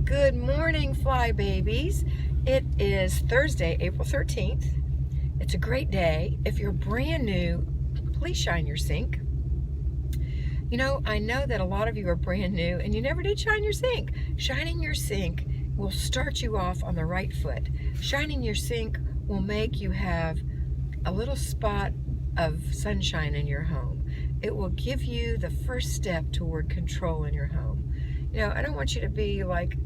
Good morning, fly babies. It is Thursday, April 13th. It's a great day. If you're brand new, please shine your sink. You know, I know that a lot of you are brand new and you never did shine your sink. Shining your sink will start you off on the right foot. Shining your sink will make you have a little spot of sunshine in your home. It will give you the first step toward control in your home. You know, I don't want you to be like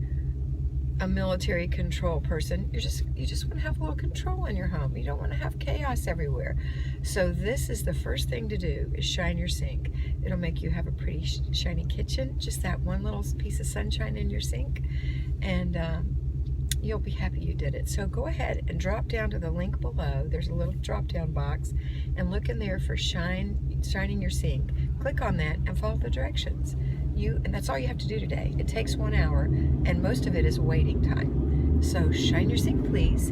a military control person. You just want to have a little control in your home. You don't want to have chaos everywhere. So this is the first thing to do, is shine your sink. It'll make you have a pretty shiny kitchen, just that one little piece of sunshine in your sink, and you'll be happy you did it. So go ahead and drop down to the link below. There's a little drop down box, and look in there for shining your sink. Click on that and follow the directions. And that's all you have to do today. It takes 1 hour, and most of it is waiting time. So shine your sink, please.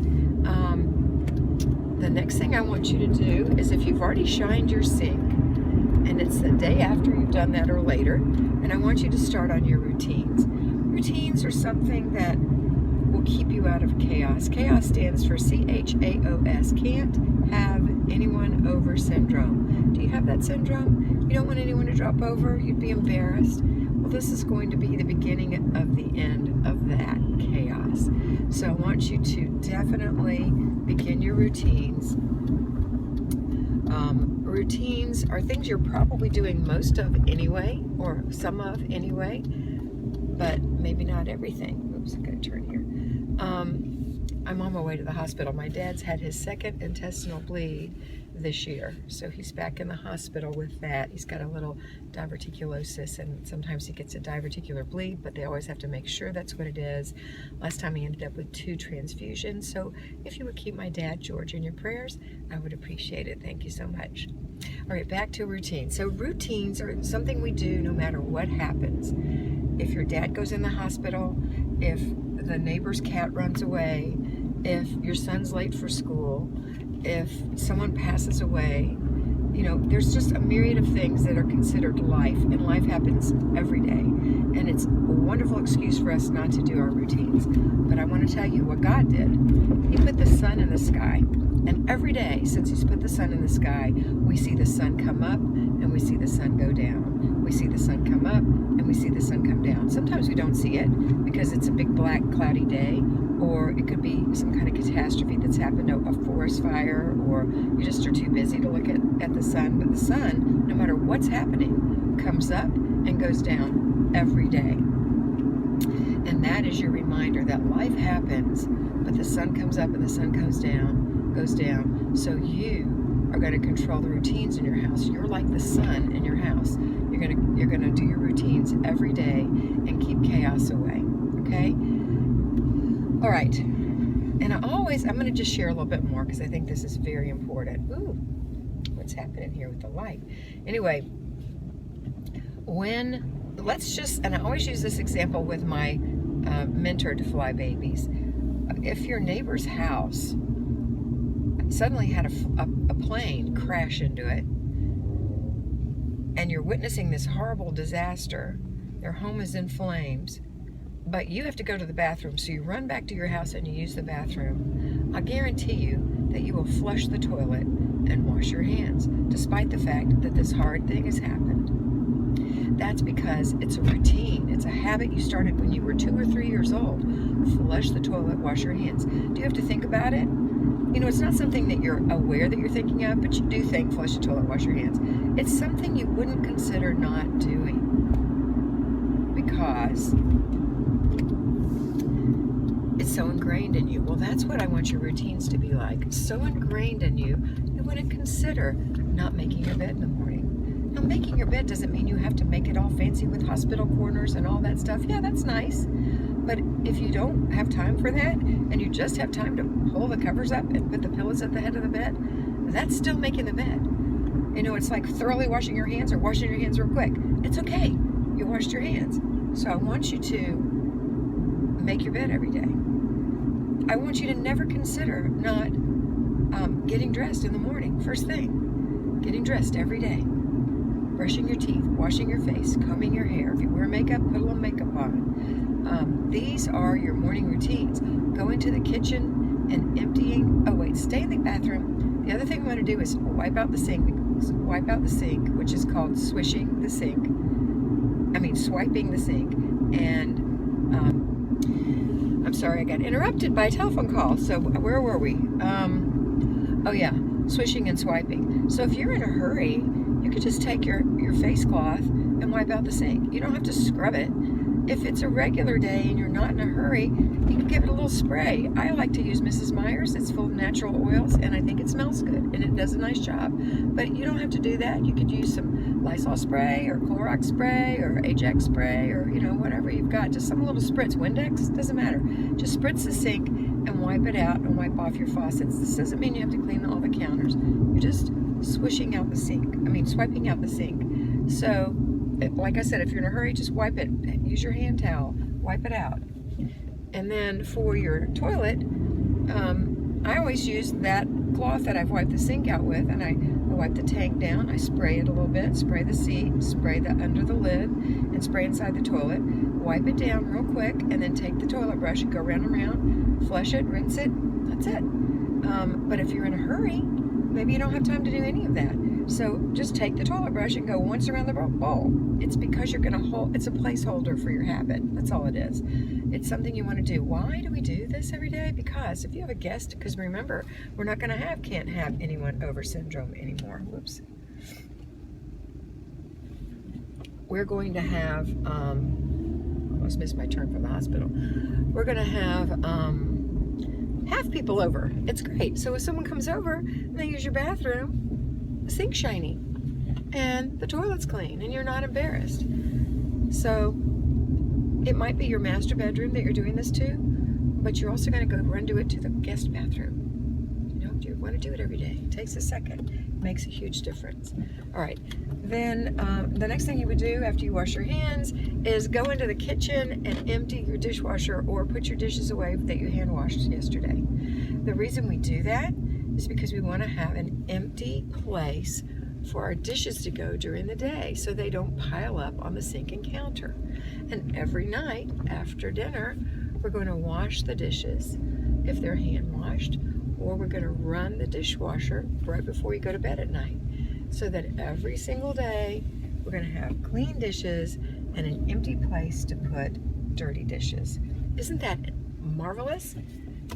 The next thing I want you to do is, if you've already shined your sink, and it's the day after you've done that or later, and I want you to start on your routines. Routines are something that will keep you out of chaos. Chaos stands for C-H-A-O-S, can't have anyone over syndrome. Do you have that syndrome? You don't want anyone to drop over? You'd be embarrassed? Well, this is going to be the beginning of the end of that chaos. So I want you to definitely begin your routines. Routines are things you're probably doing most of anyway, or some of anyway, but maybe not everything. Oops, I gotta turn here. I'm on my way to the hospital. My dad's had his second intestinal bleed this year, so he's back in the hospital with that. He's got a little diverticulosis, and sometimes he gets a diverticular bleed, but they always have to make sure that's what it is. Last time he ended up with 2 transfusions, so if you would keep my dad, George, in your prayers, I would appreciate it. Thank you so much. All right, back to routine. So routines are something we do no matter what happens. If your dad goes in the hospital, if the neighbor's cat runs away, if your son's late for school, if someone passes away, you know, there's just a myriad of things that are considered life, and life happens every day. And it's a wonderful excuse for us not to do our routines. But I want to tell you what God did. He put the sun in the sky, and every day since He's put the sun in the sky, we see the sun come up and we see the sun go down. We see the sun come up and we see the sun come down. Sometimes we don't see it because it's a big black cloudy day, or it could be some kind of catastrophe that's happened, a forest fire, or you just are too busy to look at the sun. But the sun, no matter what's happening, comes up and goes down every day. And that is your reminder that life happens, but the sun comes up and the sun goes down. So you are going to control the routines in your house. You're like the sun in your house. You're gonna do your routines every day and keep chaos away. Okay? All right. And I'm going to just share a little bit more because I think this is very important. Ooh, what's happening here with the light? Anyway, and I always use this example with my mentor to fly babies. If your neighbor's house suddenly had a plane crash into it, and you're witnessing this horrible disaster, their home is in flames, but you have to go to the bathroom, so you run back to your house and you use the bathroom, I guarantee you that you will flush the toilet and wash your hands, despite the fact that this hard thing has happened. That's because it's a routine. It's a habit you started when you were 2 or 3 years old. Flush the toilet, wash your hands. Do you have to think about it? You know, it's not something that you're aware that you're thinking of, but you do think flush the toilet, wash your hands. It's something you wouldn't consider not doing because it's so ingrained in you. Well, that's what I want your routines to be like. So ingrained in you, you wouldn't consider not making your bed in the morning. Now, making your bed doesn't mean you have to make it all fancy with hospital corners and all that stuff. Yeah, that's nice. But if you don't have time for that, and you just have time to pull the covers up and put the pillows at the head of the bed, that's still making the bed. You know, it's like thoroughly washing your hands or washing your hands real quick. It's okay. You washed your hands. So I want you to make your bed every day. I want you to never consider not getting dressed in the morning, first thing. Getting dressed every day. Brushing your teeth, washing your face, combing your hair. If you wear makeup, put a little makeup on. these are your morning routines. Go into the kitchen and emptying, oh wait, stay in the bathroom. The other thing we want to do is wipe out the sink, which is called swishing the sink. Swiping the sink. And I'm sorry, I got interrupted by a telephone call. So where were we? Oh yeah, swishing and swiping. So if you're in a hurry, you could just take your face cloth and wipe out the sink. You don't have to scrub it. If it's a regular day and you're not in a hurry, you can give it a little spray. I like to use Mrs. Meyer's. It's full of natural oils, and I think it smells good, and it does a nice job. But you don't have to do that. You could use some Lysol spray or Clorox spray or Ajax spray or, whatever you've got. Just some little spritz. Windex, doesn't matter. Just spritz the sink and wipe it out and wipe off your faucets. This doesn't mean you have to clean all the counters. You're just swishing out the sink. Swiping out the sink. So, like I said, if you're in a hurry, just wipe it. Use your hand towel. Wipe it out. And then for your toilet, I always use that cloth that I've wiped the sink out with, and I wipe the tank down. I spray it a little bit, spray the seat, spray the under the lid, and spray inside the toilet. Wipe it down real quick, and then take the toilet brush and go round and round, flush it, rinse it. That's it. But if you're in a hurry, maybe you don't have time to do any of that. So just take the toilet brush and go once around the bowl. It's because you're going to hold, it's a placeholder for your habit. That's all it is. It's something you want to do. Why do we do this every day? Because if you have a guest, because remember, we're not going to can't have anyone over syndrome anymore. Whoops. We're going to have, almost missed my turn from the hospital. We're going to have people over. It's great. So if someone comes over and they use your bathroom, the sink's shiny and the toilet's clean and you're not embarrassed. So it might be your master bedroom that you're doing this to, but you're also going to go run do it to the guest bathroom. You want to do it every day. It takes a second. It makes a huge difference. All right. Then the next thing you would do after you wash your hands is go into the kitchen and empty your dishwasher or put your dishes away that you hand washed yesterday. The reason we do that is because we want to have an empty place for our dishes to go during the day so they don't pile up on the sink and counter. And every night after dinner, we're going to wash the dishes if they're hand washed, or we're going to run the dishwasher right before you go to bed at night, so that every single day we're going to have clean dishes and an empty place to put dirty dishes. Isn't that marvelous?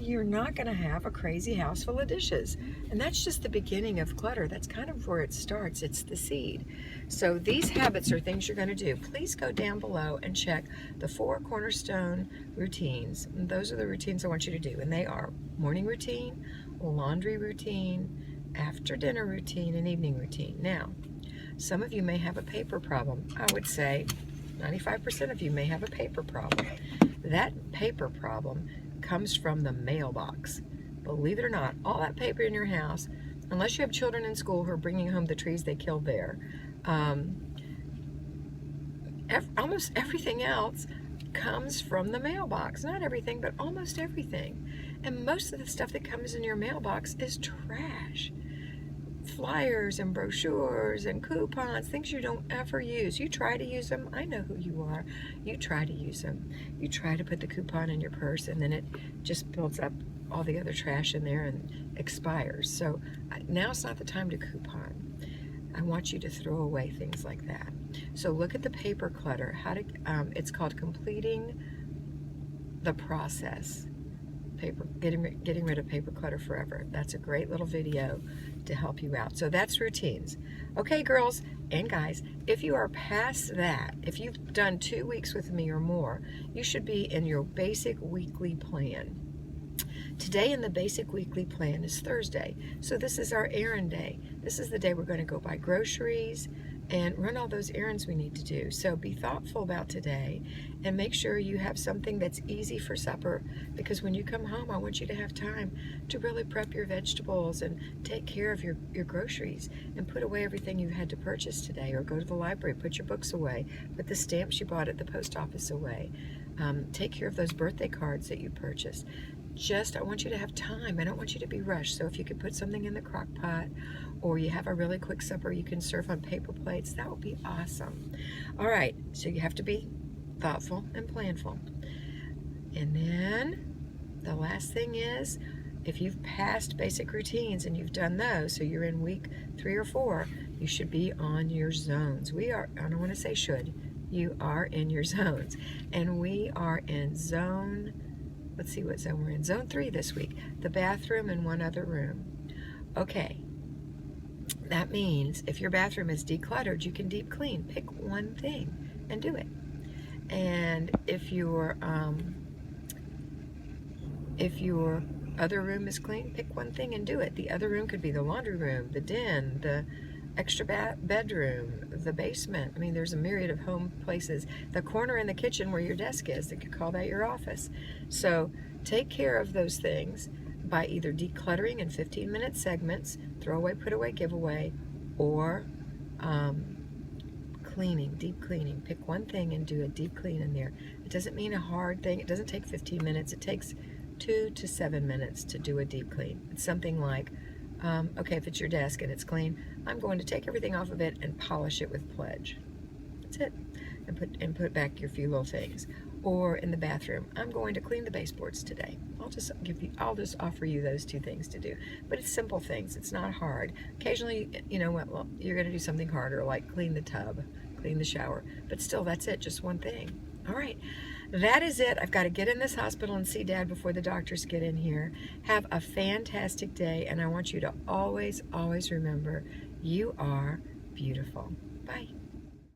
You're not going to have a crazy house full of dishes. And that's just the beginning of clutter. That's kind of where it starts. It's the seed. So these habits are things you're going to do. Please go down below and check the 4 cornerstone routines. And those are the routines I want you to do. And they are morning routine, laundry routine, after dinner routine, and evening routine. Now, some of you may have a paper problem. I would say 95% of you may have a paper problem. That paper problem comes from the mailbox. Believe it or not, all that paper in your house, unless you have children in school who are bringing home the trees they killed there, almost everything else comes from the mailbox. Not everything, but almost everything. And most of the stuff that comes in your mailbox is trash. Flyers and brochures and coupons, things you don't ever use. You try to use them. I know who you are. You try to use them. You try to put the coupon in your purse, and then it just builds up all the other trash in there and expires. So now it's not the time to coupon. I want you to throw away things like that. So look at the paper clutter. It's called Completing the Process. Getting rid of paper clutter forever. That's a great little video to help you out. So that's routines. Okay, girls and guys, if you are past that, if you've done 2 weeks with me or more, you should be in your basic weekly plan. Today in the basic weekly plan is Thursday. So this is our errand day. This is the day we're going to go buy groceries and run all those errands we need to do. So be thoughtful about today and make sure you have something that's easy for supper, because when you come home, I want you to have time to really prep your vegetables and take care of your groceries and put away everything you had to purchase today, or go to the library, put your books away, put the stamps you bought at the post office away. Take care of those birthday cards that you purchased. I want you to have time. I don't want you to be rushed. So if you could put something in the crock pot, or you have a really quick supper you can serve on paper plates, that would be awesome. All right, so you have to be thoughtful and planful. And then the last thing is, if you've passed basic routines and you've done those, so you're in week 3 or 4, you should be on your zones. We are, I don't want to say should, you are in your zones. And we are in zone, let's see what zone we're in. Zone 3 this week, the bathroom and one other room. Okay, that means if your bathroom is decluttered, you can deep clean. Pick one thing and do it. And if your other room is clean, pick one thing and do it. The other room could be the laundry room, the den, the extra bedroom, the basement. I mean, there's a myriad of home places. The corner in the kitchen where your desk is, they could call that your office. So take care of those things by either decluttering in 15-minute segments, throw away, put away, give away, or cleaning, deep cleaning. Pick one thing and do a deep clean in there. It doesn't mean a hard thing. It doesn't take 15 minutes. It takes 2 to 7 minutes to do a deep clean. It's something like, okay, if it's your desk and it's clean, I'm going to take everything off of it and polish it with Pledge. That's it. And put back your few little things. Or in the bathroom, I'm going to clean the baseboards today. I'll just offer you those 2 things to do. But it's simple things. It's not hard. Occasionally, you know what, well, you're going to do something harder, like clean the tub, clean the shower. But still, that's it, just one thing. All right, that is it. I've got to get in this hospital and see Dad before the doctors get in here. Have a fantastic day, and I want you to always, always remember, you are beautiful. Bye.